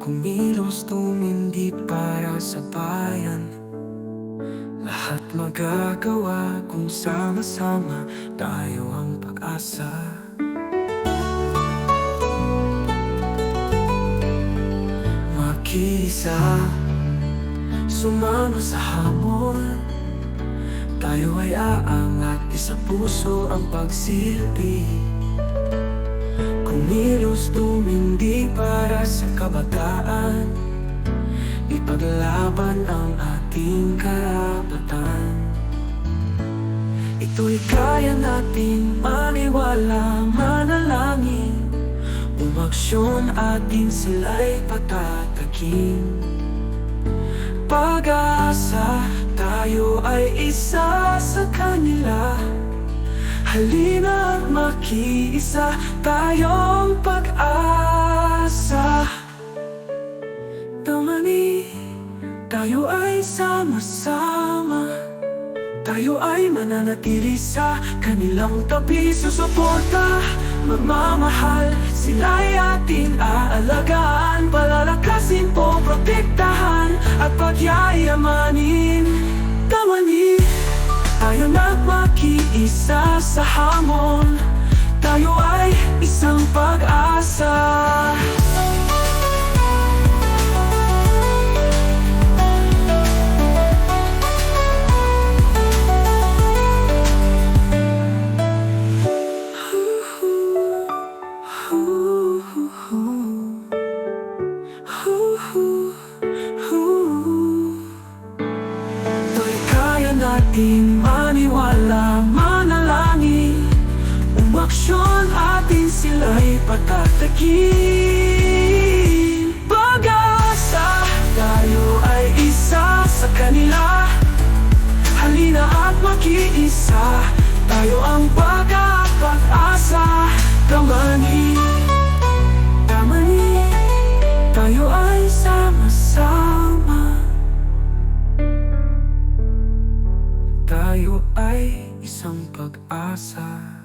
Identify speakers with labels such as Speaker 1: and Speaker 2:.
Speaker 1: Kumilos tumindi para sa bayan. Lahat magagawa kung sama-sama tayo ang pag-asa. Makiisa, sumama sa hamon. Tayo ay aangat, sa puso ang pagsilbi. Kumilos tumindi para sa kabataan. Ipaglaban ang ating karapatan. Ito'y kaya natin maniwala, manalangin. Umaksyon atin sila'y patatakin. Pag-asa, tayo ay isa sa kanila. Halina at makiisa, tayong pag-asa. Damani, tayo ay sama-sama. Tayo ay mananatili sa kanilang tabi. Susuporta, magmamahal, sila'y ating aalagaan. Palalakasin o protektahan at pagyayamanin. Damani, tayo na makiisa sa hamon. Tayo ay isang pag-asa. Ito'y kaya natin maniwala, manalangin. Umaksyon atin sila'y patatakin. Pag-asa, tayo ay isa sa kanila. Halina at makiisa, tayo ang pag-asa. Damani, damani, tayo ay sama-sama. Tayo ay isang pag-asa.